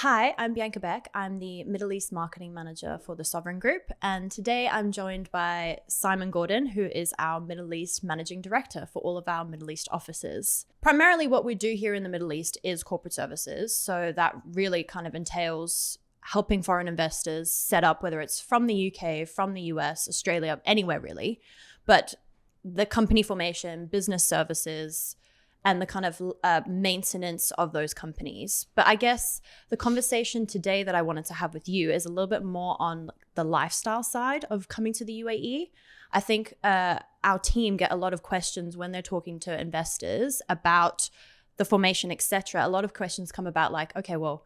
Hi, I'm Bianca Beck. I'm the Middle East Marketing Manager for the Sovereign Group. And today I'm joined by Simon Gordon, who is our Middle East Managing Director for all of our Middle East offices. Primarily what we do here in the Middle East is corporate services. So that really kind of entails helping foreign investors set up, whether it's from the UK, from the US, Australia, anywhere really. But the company formation, business services, and the kind of maintenance of those companies. But I guess the conversation today that I wanted to have with you is a little bit more on the lifestyle side of coming to the UAE. I think our team get a lot of questions when they're talking to investors about the formation, etc. A lot of questions come about like, okay, well,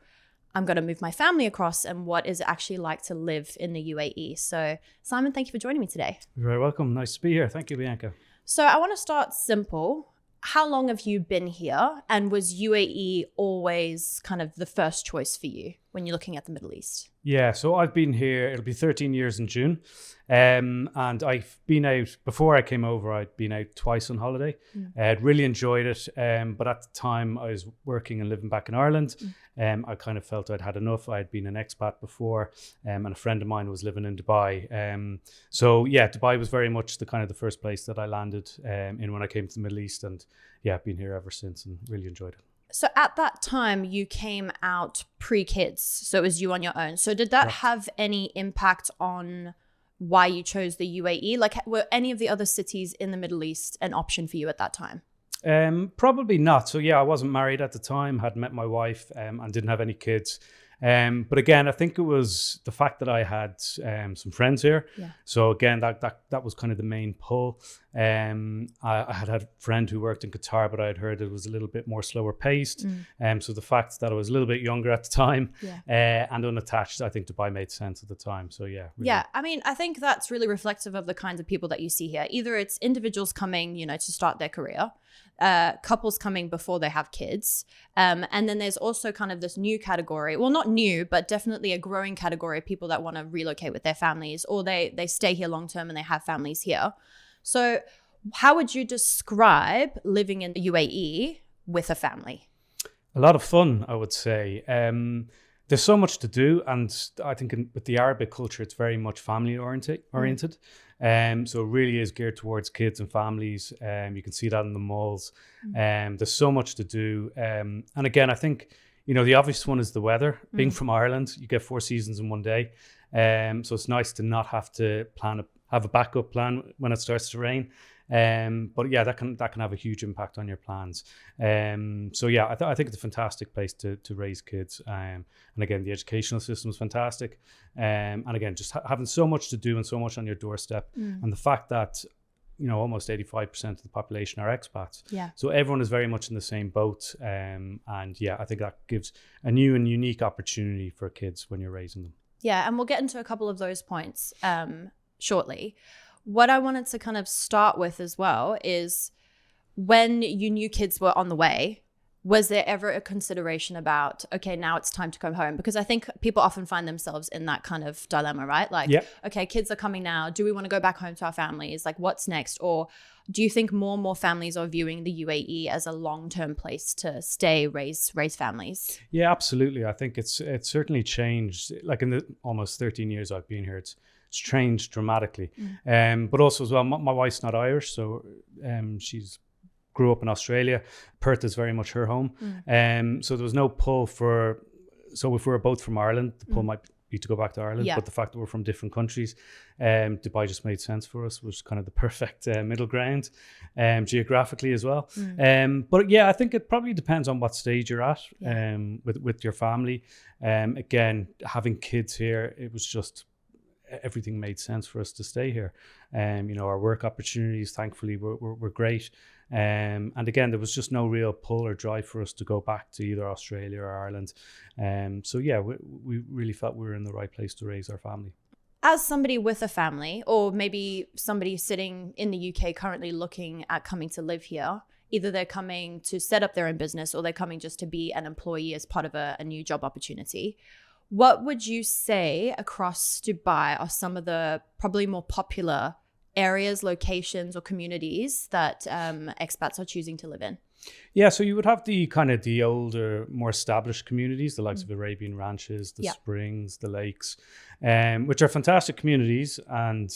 I'm going to move my family across, and what is it actually like to live in the UAE? So Simon, thank you for joining me today. You're very welcome. Nice to be here. Thank you, Bianca. So I want to start simple. How long have you been here, and was UAE always kind of the first choice for you when you're looking at the Middle East? Yeah, so I've been here, it'll be 13 years in June. And I've been out, before I came over, I'd been out twice on holiday. I'd really enjoyed it. But at the time I was working and living back in Ireland. I kind of felt I'd had enough. I'd been an expat before, and a friend of mine was living in Dubai. So yeah, Dubai was very much the kind of the first place that I landed in when I came to the Middle East. And yeah, I've been here ever since and really enjoyed it. So at that time, you came out pre-kids, so it was you on your own. So did that have any impact on why you chose the UAE? Like, were any of the other cities in the Middle East an option for you at that time? Probably not. So yeah, I wasn't married at the time, hadn't met my wife, and didn't have any kids. But again, I think it was the fact that I had some friends here. Yeah. So again, that was kind of the main pull. I had a friend who worked in Qatar, but I had heard it was a little bit more slower paced. So the fact that I was a little bit younger at the time and unattached, I think Dubai made sense at the time. So yeah. Really. Yeah, I mean, I think that's really reflective of the kinds of people that you see here. Either it's individuals coming, to start their career, couples coming before they have kids. And then there's also kind of this new category, well, not new, but definitely a growing category of people that want to relocate with their families, or they stay here long term and they have families here. So how would you describe living in the UAE with a family? A lot of fun, I would say. There's so much to do, and I think with the Arabic culture, it's very much family oriented. So it really is geared towards kids and families. You can see that in the malls. There's so much to do. And again, I think, the obvious one is the weather. Being from Ireland, you get 4 seasons in one day. So it's nice to not have to have a backup plan when it starts to rain. But yeah, that can have a huge impact on your plans. So yeah, I think it's a fantastic place to raise kids. And again, the educational system is fantastic. And again, just having so much to do and so much on your doorstep. And the fact that, almost 85% of the population are expats. Yeah. So everyone is very much in the same boat. And yeah, I think that gives a new and unique opportunity for kids when you're raising them. Yeah, and we'll get into a couple of those points shortly. What I wanted to kind of start with as well is, when you knew kids were on the way, was there ever a consideration about, okay, now it's time to come home? Because I think people often find themselves in that kind of dilemma, right? Like, okay, kids are coming now. Do we want to go back home to our families? Like, what's next? Or do you think more and more families are viewing the UAE as a long-term place to stay, raise families? Yeah, absolutely. I think it's certainly changed. Like in the almost 13 years I've been here, it's changed dramatically. But also as well, my wife's not Irish, so she's grew up in Australia. Perth is very much her home. So there was no pull so if we were both from Ireland, the pull might be to go back to Ireland. But the fact that we're from different countries, Dubai just made sense for us, was kind of the perfect middle ground geographically as well. But yeah, I think it probably depends on what stage you're at with your family. Again, having kids here, it was just, everything made sense for us to stay here. Our work opportunities, thankfully, were great. And again, there was just no real pull or drive for us to go back to either Australia or Ireland. So yeah, we really felt we were in the right place to raise our family. As somebody with a family, or maybe somebody sitting in the UK currently looking at coming to live here, either they're coming to set up their own business or they're coming just to be an employee as part of a new job opportunity. What would you say across Dubai are some of the probably more popular areas, locations, or communities that expats are choosing to live in? Yeah, so you would have the kind of the older, more established communities, the likes of Arabian Ranches, the Springs, the Lakes, which are fantastic communities, and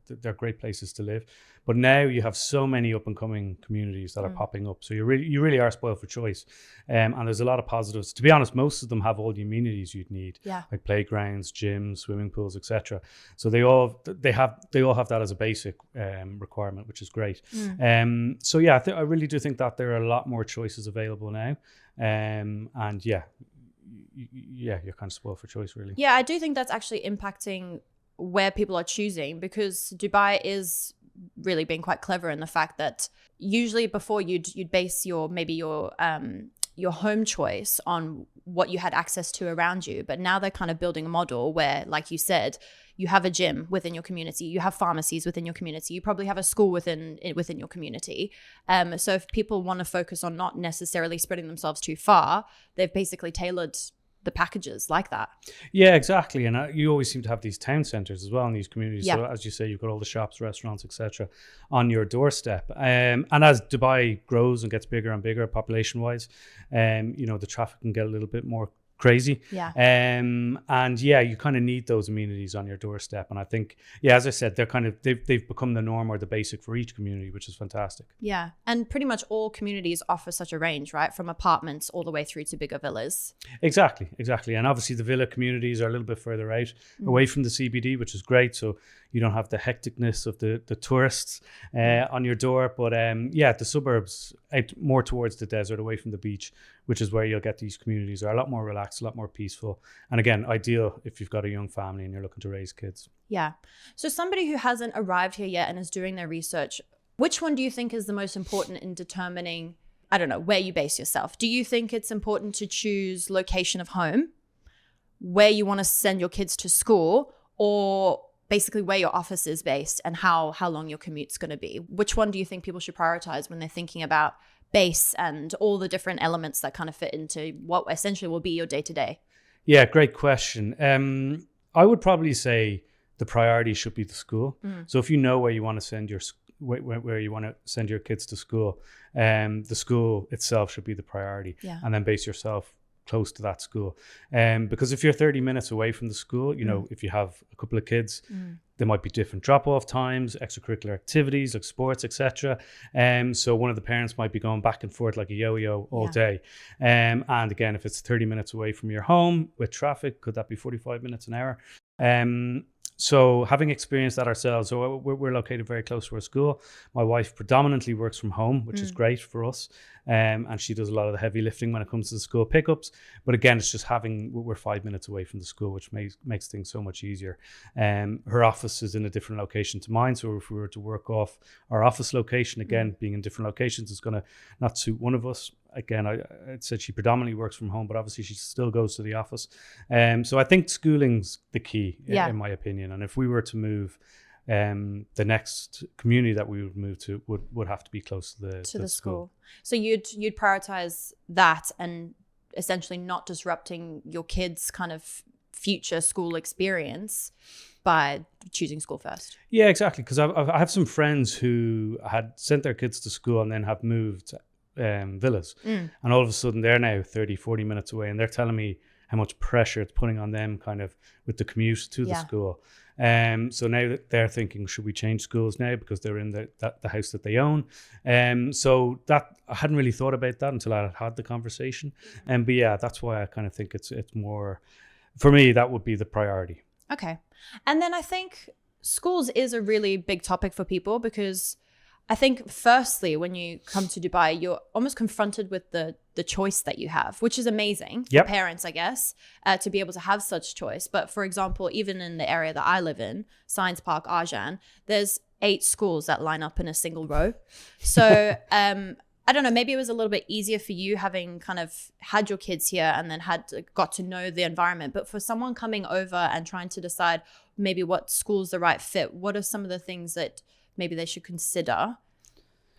they're great places to live. But now you have so many up and coming communities that are popping up, so you really are spoiled for choice, and there's a lot of positives. To be honest, most of them have all the amenities you'd need, like playgrounds, gyms, swimming pools, etc. So they all have that as a basic requirement, which is great. So yeah, I really do think that there are a lot more choices available now, and you're kind of spoiled for choice, really. Yeah, I do think that's actually impacting where people are choosing, because Dubai is really being quite clever in the fact that usually before you'd base your home choice on what you had access to around you, but now they're kind of building a model where, like you said, you have a gym within your community, you have pharmacies within your community, you probably have a school within your community. So if people want to focus on not necessarily spreading themselves too far, they've basically tailored the packages like that. Yeah, exactly. And you always seem to have these town centres as well in these communities. So as you say, you've got all the shops, restaurants, etc. on your doorstep. And as Dubai grows and gets bigger and bigger population wise, the traffic can get a little bit more crazy. You kind of need those amenities on your doorstep. And I think, as I said, they've become the norm or the basic for each community, which is fantastic. Yeah. And pretty much all communities offer such a range, right? From apartments all the way through to bigger villas. Exactly. And obviously the villa communities are a little bit further out, away from the CBD, which is great. So you don't have the hecticness of the tourists on your door. But the suburbs out more towards the desert, away from the beach, which is where you'll get these communities are a lot more relaxed, a lot more peaceful. And again, ideal if you've got a young family and you're looking to raise kids. Yeah. So somebody who hasn't arrived here yet and is doing their research, which one do you think is the most important in determining, I don't know, where you base yourself? Do you think it's important to choose location of home, where you want to send your kids to school, or basically where your office is based and how long your commute's going to be? Which one do you think people should prioritize when they're thinking about base and all the different elements that kind of fit into what essentially will be your day-to-day? Yeah, great question. I would probably say the priority should be the school. So if you know where you want to send your kids to school, the school itself should be the priority, and then base yourself close to that school. Because if you're 30 minutes away from the school, if you have a couple of kids, there might be different drop-off times, extracurricular activities like sports, etc. So one of the parents might be going back and forth like a yo-yo all day. And again, if it's 30 minutes away from your home with traffic, could that be 45 minutes an hour? So having experienced that ourselves, so we're located very close to our school. My wife predominantly works from home, which is great for us. And she does a lot of the heavy lifting when it comes to the school pickups. But again, it's just we're 5 minutes away from the school, which makes things so much easier. Her office is in a different location to mine. So if we were to work off our office location, again, being in different locations, it's going to not suit one of us. Again, I said she predominantly works from home, but obviously she still goes to the office. So I think schooling's the key, in my opinion. And if we were to move, the next community that we would move to would have to be close to the school. So you'd prioritize that and essentially not disrupting your kids' kind of future school experience by choosing school first. Yeah, exactly. Because I have some friends who had sent their kids to school and then have moved villas, and all of a sudden they're now 30-40 minutes away, and they're telling me how much pressure it's putting on them kind of with the commute to the school. So now that they're thinking, should we change schools now because they're in the house that they own? So that I hadn't really thought about that until I had the conversation. But yeah, that's why I kind of think it's more, for me, that would be the priority. Okay. And then I think schools is a really big topic for people, because I think firstly, when you come to Dubai, you're almost confronted with the choice that you have, which is amazing for parents, I guess, to be able to have such choice. But for example, even in the area that I live in, Science Park, Arjan, there's 8 schools that line up in a single row. So I don't know, maybe it was a little bit easier for you having kind of had your kids here and then got to know the environment. But for someone coming over and trying to decide maybe what school's the right fit, what are some of the things that maybe they should consider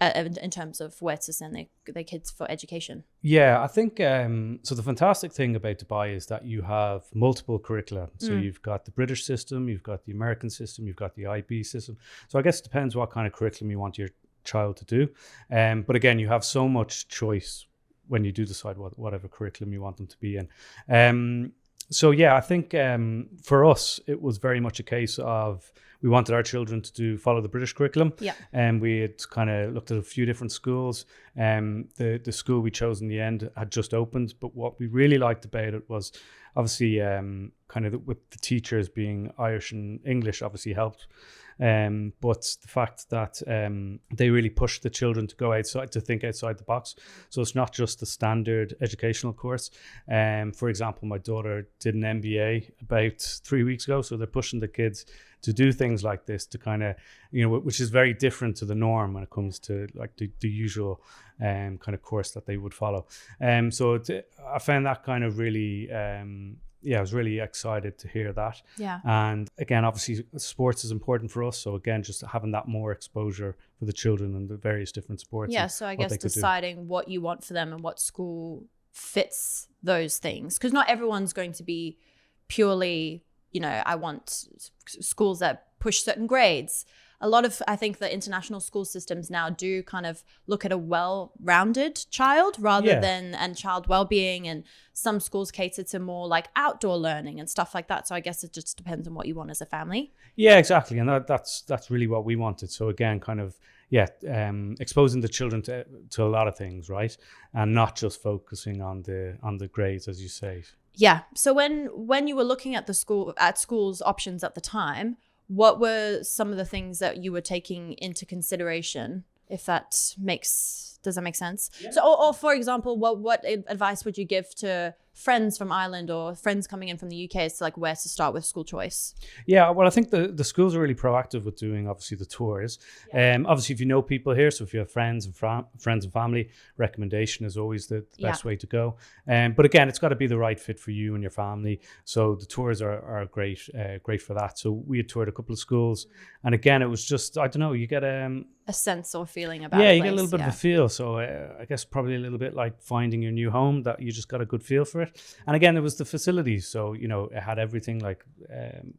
in terms of where to send their kids for education? Yeah, I think so the fantastic thing about Dubai is that you have multiple curricula. So you've got the British system, you've got the American system, you've got the IB system. So I guess it depends what kind of curriculum you want your child to do. But again, you have so much choice when you do decide whatever curriculum you want them to be in. So yeah, I think for us, it was very much a case of we wanted our children to follow the British curriculum. Yeah. And we had kind of looked at a few different schools. The school we chose in the end had just opened, but what we really liked about it was obviously kind of with the teachers being Irish and English obviously helped. But the fact that they really push the children to go outside, to think outside the box. So it's not just the standard educational course. For example, my daughter did an MBA about 3 weeks ago. So they're pushing the kids to do things like this, to kind of, which is very different to the norm when it comes to like the usual kind of course that they would follow. So I found that kind of really... I was really excited to hear that. Yeah. And again, obviously, sports is important for us. So again, just having that more exposure for the children and the various different sports. Yeah. So I guess deciding what you want for them and what school fits those things, because not everyone's going to be purely, I want schools that push certain grades. A lot of, I think the international school systems now do kind of look at a well-rounded child rather than, and child well-being, and some schools cater to more like outdoor learning and stuff like that. So I guess it just depends on what you want as a family. Yeah, exactly. And that's really what we wanted. So again, kind of, exposing the children to a lot of things, right? And not just focusing on the grades, as you say. Yeah. So when you were looking at schools options at the time, what were some of the things that you were taking into consideration, if does that make sense? Yeah. So, or for example, what advice would you give to friends from Ireland or friends coming in from the UK as to like where to start with school choice? Yeah, well, I think the schools are really proactive with doing obviously the tours. Obviously, if you know people here, so if you have friends and family, recommendation is always the best way to go. But again, it's got to be the right fit for you and your family. So the tours are great for that. So we had toured a couple of schools, and again, it was just, I don't know, you get a sense or feeling about you get a little bit of a feel. So I guess probably a little bit like finding your new home, that you just got a good feel for it. And again, it was the facilities. So, it had everything like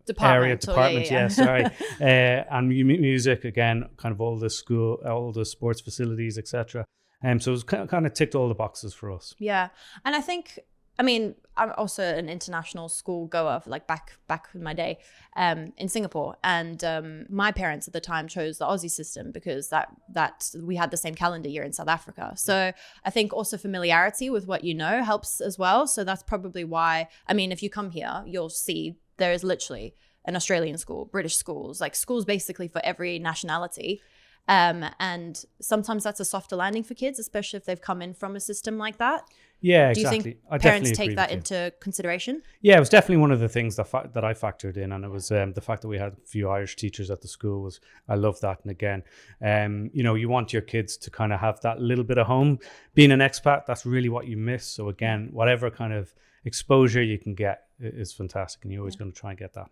departments, and music, again, kind of all the sports facilities, etc. So it was kind of ticked all the boxes for us. Yeah. And I think, I'm also an international school goer, like back in my day in Singapore. And my parents at the time chose the Aussie system because that we had the same calendar year in South Africa. So I think also familiarity with what helps as well. So that's probably why, if you come here, you'll see there is literally an Australian school, British schools, like schools basically for every nationality. And sometimes that's a softer landing for kids, especially if they've come in from a system like that. Yeah, exactly. Do you think parents take that into consideration? Yeah, it was definitely one of the things that I factored in, and it was the fact that we had a few Irish teachers at the school. I love that. And again, you want your kids to kind of have that little bit of home. Being an expat, that's really what you miss. So again, whatever kind of exposure you can get is fantastic, and you're always going to try and get that.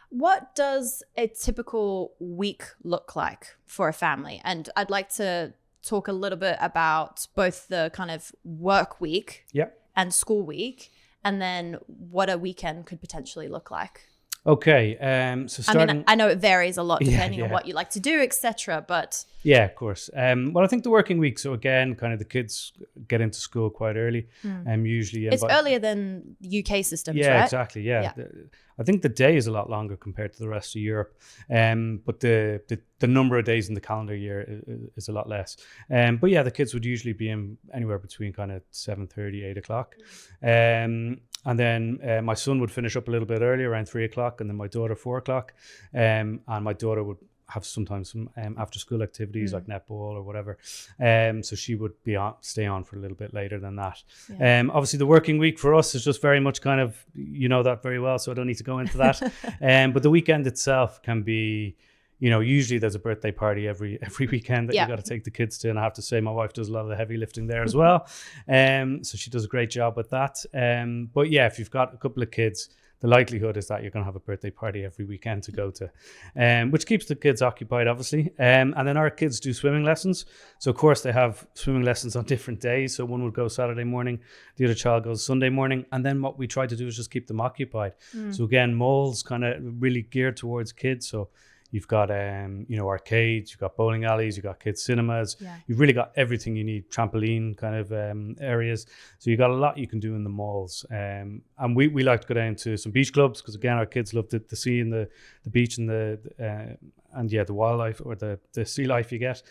What does a typical week look like for a family? And I'd like to talk a little bit about both the kind of work week and school week, and then what a weekend could potentially look like. Okay, so starting... I know it varies a lot depending on what you like to do, etc. But yeah, of course. Well, I think the working week. So again, kind of the kids get into school quite early, usually it's earlier than UK systems, right? Yeah, exactly. Yeah. I think the day is a lot longer compared to the rest of Europe, but the number of days in the calendar year is a lot less. But yeah, the kids would usually be in anywhere between kind of 7:30, 8 o'clock. And then my son would finish up a little bit earlier, around 3 o'clock, and then my daughter 4 o'clock. And my daughter would have sometimes some after school activities like netball or whatever. So she would stay on for a little bit later than that. Yeah. Obviously the working week for us is just very much kind of, that very well, so I don't need to go into that. But the weekend itself can be, usually there's a birthday party every weekend that you got to take the kids to. And I have to say, my wife does a lot of the heavy lifting there as well. So she does a great job with that. But yeah, if you've got a couple of kids, the likelihood is that you're going to have a birthday party every weekend to go to, which keeps the kids occupied, obviously. And then our kids do swimming lessons. So, of course, they have swimming lessons on different days. So one would go Saturday morning, the other child goes Sunday morning. And then what we try to do is just keep them occupied. So, again, malls kind of really geared towards kids. So, You've got arcades, you've got bowling alleys, you've got kids cinemas. Yeah. You've really got everything you need, trampoline kind of areas. So you've got a lot you can do in the malls. And we like to go down to some beach clubs because again, our kids love the sea and the beach and the wildlife or the sea life you get.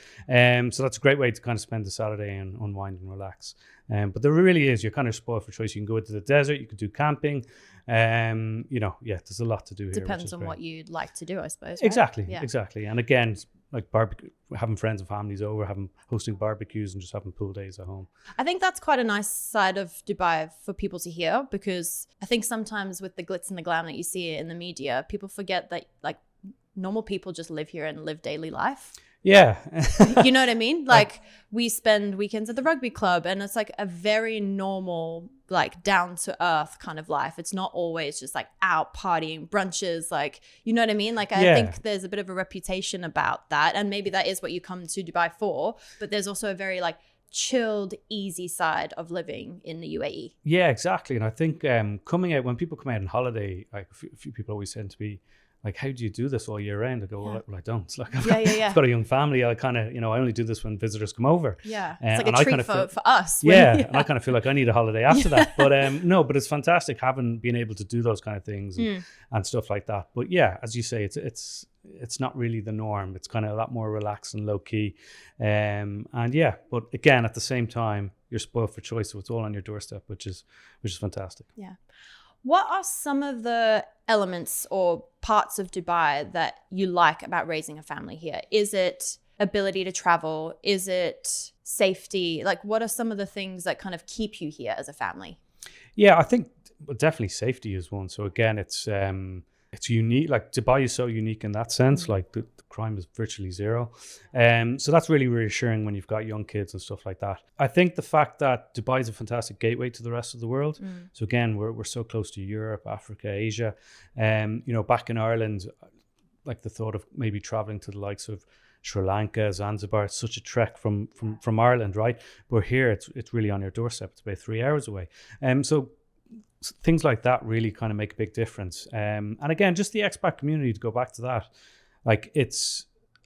So that's a great way to kind of spend the Saturday and unwind and relax. But there really is, you're kind of spoiled for choice. You can go into the desert, you can do camping. There's a lot to do here. Depends on what you'd like to do, I suppose. Right? Exactly. And again, like barbecue, having friends and families over, hosting barbecues and just having pool days at home. I think that's quite a nice side of Dubai for people to hear, because I think sometimes with the glitz and the glam that you see in the media, people forget that like normal people just live here and live daily life. Yeah. You know what I mean? Like we spend weekends at the rugby club and it's like a very normal, like down to earth kind of life. It's not always just like out partying, brunches, like, you know what I mean? Like I think there's a bit of a reputation about that. And maybe that is what you come to Dubai for. But there's also a very like chilled, easy side of living in the UAE. Yeah, exactly. And I think when people come out on holiday, like a few people always tend to be like, how do you do this all year round? I go, well, I don't. It's like, I've got a young family. I kind of, I only do this when visitors come over. Yeah. It's like a treat for us. And I kind of feel like I need a holiday after that. But but it's fantastic been able to do those kind of things and stuff like that. But yeah, as you say, it's not really the norm. It's kind of a lot more relaxed and low key. But again, at the same time, you're spoiled for choice. So it's all on your doorstep, which is fantastic. Yeah. What are some of the elements or parts of Dubai that you like about raising a family here? Is it ability to travel? Is it safety? Like, what are some of the things that kind of keep you here as a family? Yeah, I think definitely safety is one. So again, it's unique. Like Dubai is so unique in that sense. Like the crime is virtually zero. So that's really reassuring when you've got young kids and stuff like that. I think the fact that Dubai is a fantastic gateway to the rest of the world. So again, we're so close to Europe, Africa, Asia. Back in Ireland, like the thought of maybe traveling to the likes of Sri Lanka, Zanzibar, it's such a trek from Ireland, right? But here it's really on your doorstep. It's about 3 hours away. So things like that really kind of make a big difference. And again, just the expat community, to go back to that, like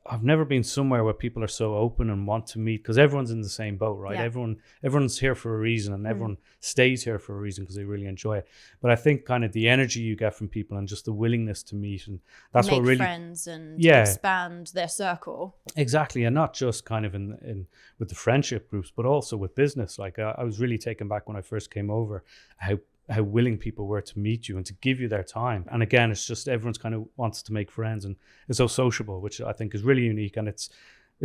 I've never been somewhere where people are so open and want to meet, because everyone's in the same boat, right? Yeah. Everyone's here for a reason, and everyone stays here for a reason because they really enjoy it. But I think kind of the energy you get from people and just the willingness to meet, and that's what really friends and expand their circle. Exactly, and not just kind of in with the friendship groups, but also with business. Like I was really taken back when I first came over, how willing people were to meet you and to give you their time. And again, it's just everyone's kind of wants to make friends and is so sociable, which I think is really unique. And it's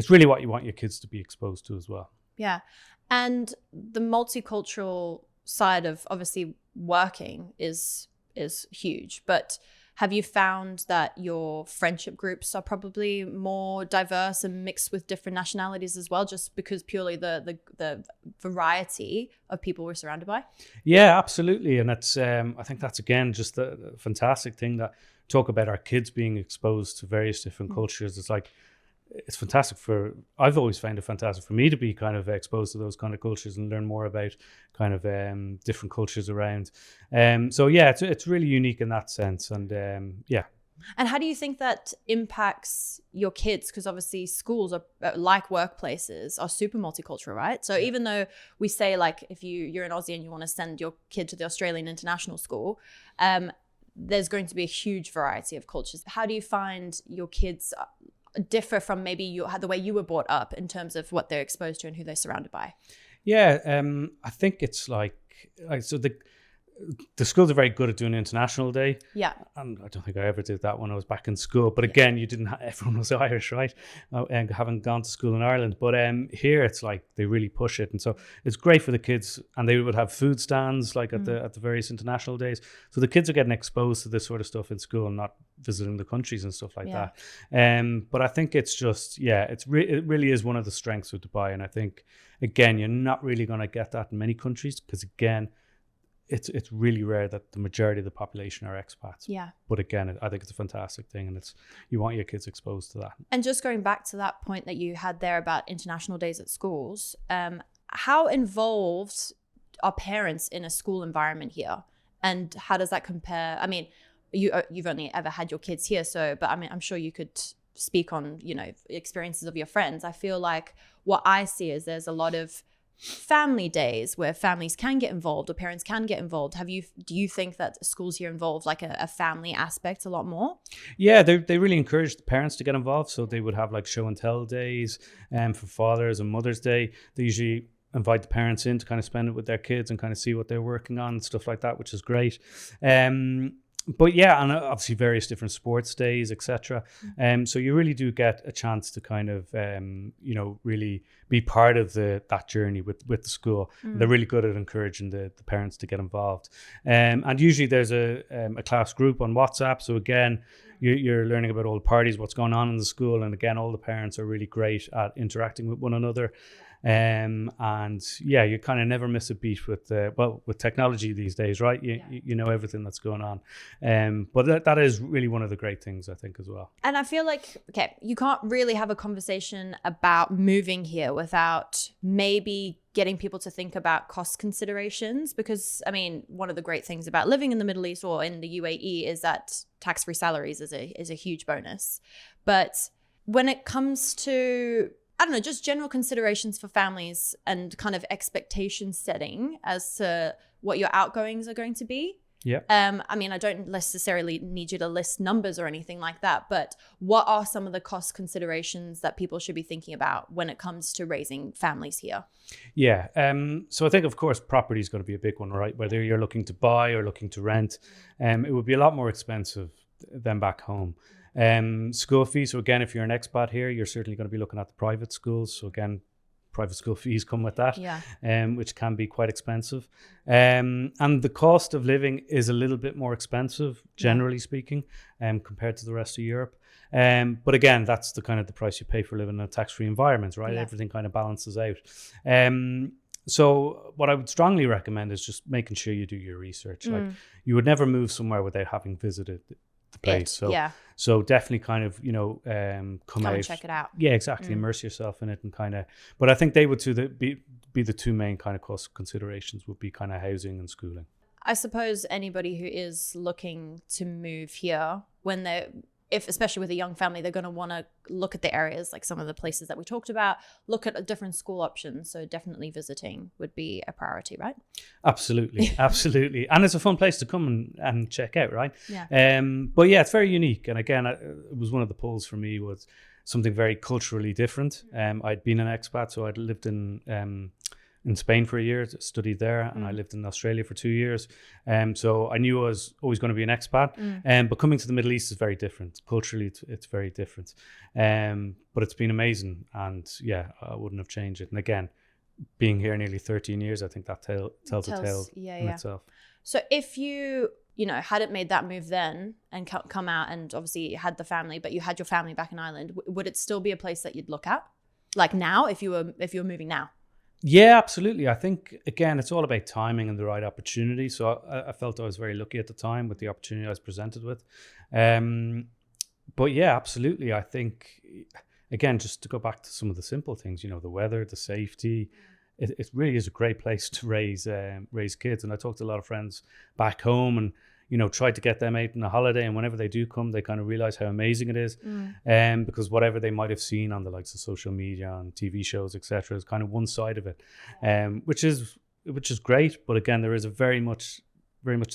really what you want your kids to be exposed to as well. Yeah. And the multicultural side of obviously working is huge. But have you found that your friendship groups are probably more diverse and mixed with different nationalities as well, just because purely the variety of people we're surrounded by? Yeah, absolutely. And it's I think that's, again, just the fantastic thing that talk about our kids being exposed to various different cultures. It's like, it's fantastic I've always found it fantastic for me to be kind of exposed to those kind of cultures and learn more about kind of different cultures around. So yeah, it's really unique in that sense. And yeah. And how do you think that impacts your kids? Because obviously schools are like workplaces are super multicultural, right? So even though we say, like, if you're an Aussie and you want to send your kid to the Australian International School, there's going to be a huge variety of cultures. How do you find your kids differ from maybe the way you were brought up in terms of what they're exposed to and who they're surrounded by? Yeah, I think it's like so the schools are very good at doing International Day. Yeah. And I don't think I ever did that when I was back in school. But again, everyone was Irish, right? And haven't gone to school in Ireland. But here it's like they really push it. And so it's great for the kids. And they would have food stands like at the various international days. So the kids are getting exposed to this sort of stuff in school and not visiting the countries and stuff like that. But I think it's just, it really is one of the strengths of Dubai. And I think, again, you're not really going to get that in many countries because, again, it's really rare that the majority of the population are expats. Yeah. But again, I think it's a fantastic thing, and you want your kids exposed to that. And just going back to that point that you had there about international days at schools, how involved are parents in a school environment here? And how does that compare? I mean, you've only ever had your kids here, but I mean, I'm sure you could speak on, experiences of your friends, I feel like what I see is there's a lot of family days where families can get involved or parents can get involved. Do you think that schools here involve like a family aspect a lot more? Yeah, they really encourage the parents to get involved. So they would have like show and tell days for Father's and Mother's Day. They usually invite the parents in to kind of spend it with their kids and kind of see what they're working on and stuff like that, which is great. But yeah, and obviously various different sports days, etc. So you really do get a chance to kind of, really be part of that journey with the school. They're really good at encouraging the parents to get involved. And usually there's a class group on WhatsApp. So again, you're learning about all the parties, what's going on in the school. And again, all the parents are really great at interacting with one another. And yeah, you kind of never miss a beat with technology these days, right? You know everything that's going on. But that is really one of the great things, I think, as well. And I feel like, okay, you can't really have a conversation about moving here without maybe getting people to think about cost considerations, because I mean, one of the great things about living in the Middle East or in the UAE is that tax-free salaries is a huge bonus. But when it comes to, I don't know, just general considerations for families and kind of expectation setting as to what your outgoings are going to be. Yeah. I mean, I don't necessarily need you to list numbers or anything like that, but what are some of the cost considerations that people should be thinking about when it comes to raising families here? Yeah. So I think, of course, property is going to be a big one, right? Whether you're looking to buy or looking to rent, it would be a lot more expensive than back home. School fees. So again, if you're an expat here, you're certainly going to be looking at the private schools. So again, private school fees come with that, which can be quite expensive. And the cost of living is a little bit more expensive, generally speaking, compared to the rest of Europe. But again, that's the kind of the price you pay for living in a tax-free environment, right? Yeah. Everything kind of balances out. So what I would strongly recommend is just making sure you do your research. Like, you would never move somewhere without having visited the place. So definitely kind of, come out and check it out. Yeah, exactly. Immerse yourself in it and kind of, but I think they would be the two main kind of cost considerations would be kind of housing and schooling. I suppose anybody who is looking to move here, especially with a young family, they're going to want to look at the areas, like some of the places that we talked about, look at different school options. So definitely visiting would be a priority, right? Absolutely. Absolutely. And it's a fun place to come and check out, right? Yeah. But yeah, it's very unique. And again, it was one of the pulls for me was something very culturally different. I'd been an expat, so I'd lived in Spain for a year, studied there, and I lived in Australia for 2 years. So I knew I was always going to be an expat. But coming to the Middle East is very different. Culturally, it's very different. But it's been amazing. And yeah, I wouldn't have changed it. And again, being here nearly 13 years, I think that tells a tale in itself. So if you hadn't made that move then and come out and obviously had the family, but you had your family back in Ireland, would it still be a place that you'd look at? Like now, if you were moving now? Yeah, absolutely. I think, again, it's all about timing and the right opportunity. So I felt I was very lucky at the time with the opportunity I was presented with. But yeah, absolutely. I think, again, just to go back to some of the simple things, the weather, the safety, it really is a great place to raise kids. And I talked to a lot of friends back home and, tried to get them out on a holiday, and whenever they do come, they kind of realize how amazing it is. Because whatever they might have seen on the likes of social media and TV shows, etc., is kind of one side of it, which is great. But again, there is a very much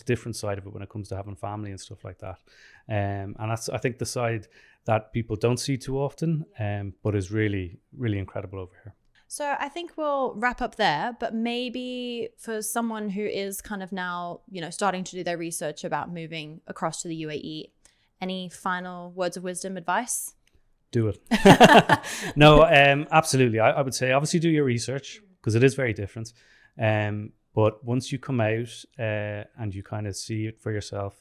different side of it when it comes to having family and stuff like that. And that's, I think, the side that people don't see too often, but is really, really incredible over here. So I think we'll wrap up there, but maybe for someone who is kind of now, starting to do their research about moving across to the UAE, any final words of wisdom, advice? Do it. No, absolutely. I would say obviously do your research because it is very different. But once you come out and you kind of see it for yourself,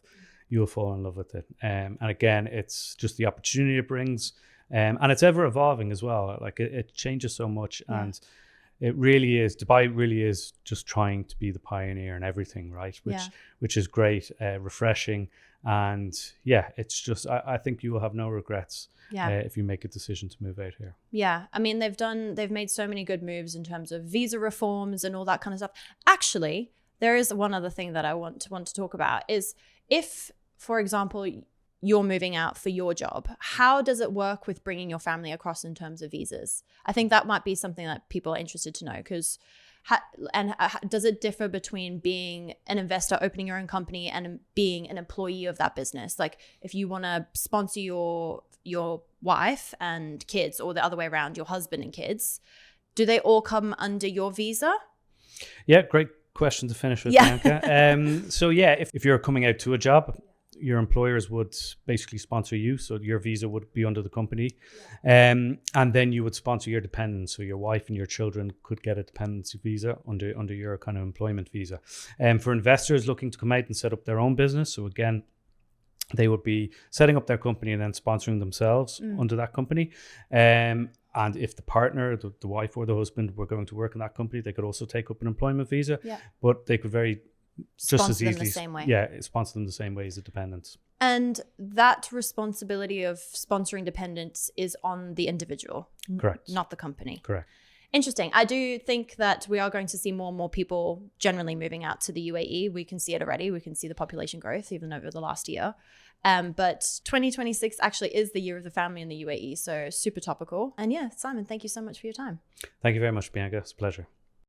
you'll fall in love with it. And again, it's just the opportunity it brings. And it's ever evolving as well. Like it changes so much, and it really is. Dubai really is just trying to be the pioneer in everything, right? Which is great, refreshing, and yeah, it's just. I think you will have no regrets if you make a decision to move out here. Yeah, I mean they've made so many good moves in terms of visa reforms and all that kind of stuff. Actually, there is one other thing that I want to talk about is if, for example, you're moving out for your job. How does it work with bringing your family across in terms of visas? I think that might be something that people are interested to know, because does it differ between being an investor, opening your own company, and being an employee of that business? Like if you want to sponsor your wife and kids, or the other way around, your husband and kids, do they all come under your visa? Yeah, great question to finish with, Bianca. So yeah, if you're coming out to a job, your employers would basically sponsor you, so your visa would be under the company, and then you would sponsor your dependents, so your wife and your children could get a dependency visa under your kind of employment visa. For investors looking to come out and set up their own business, so again, they would be setting up their company and then sponsoring themselves under that company. And if the partner, the wife or the husband, were going to work in that company, they could also take up an employment visa, but they could just as easily, sponsor them the same way as the dependents. And that responsibility of sponsoring dependents is on the individual, correct? Not the company. Correct. Interesting. I do think that we are going to see more and more people generally moving out to the UAE. We can see it already. We can see the population growth even over the last year. But 2026 actually is the year of the family in the UAE. So super topical. And yeah, Simon, thank you so much for your time. Thank you very much, Bianca. It's a pleasure.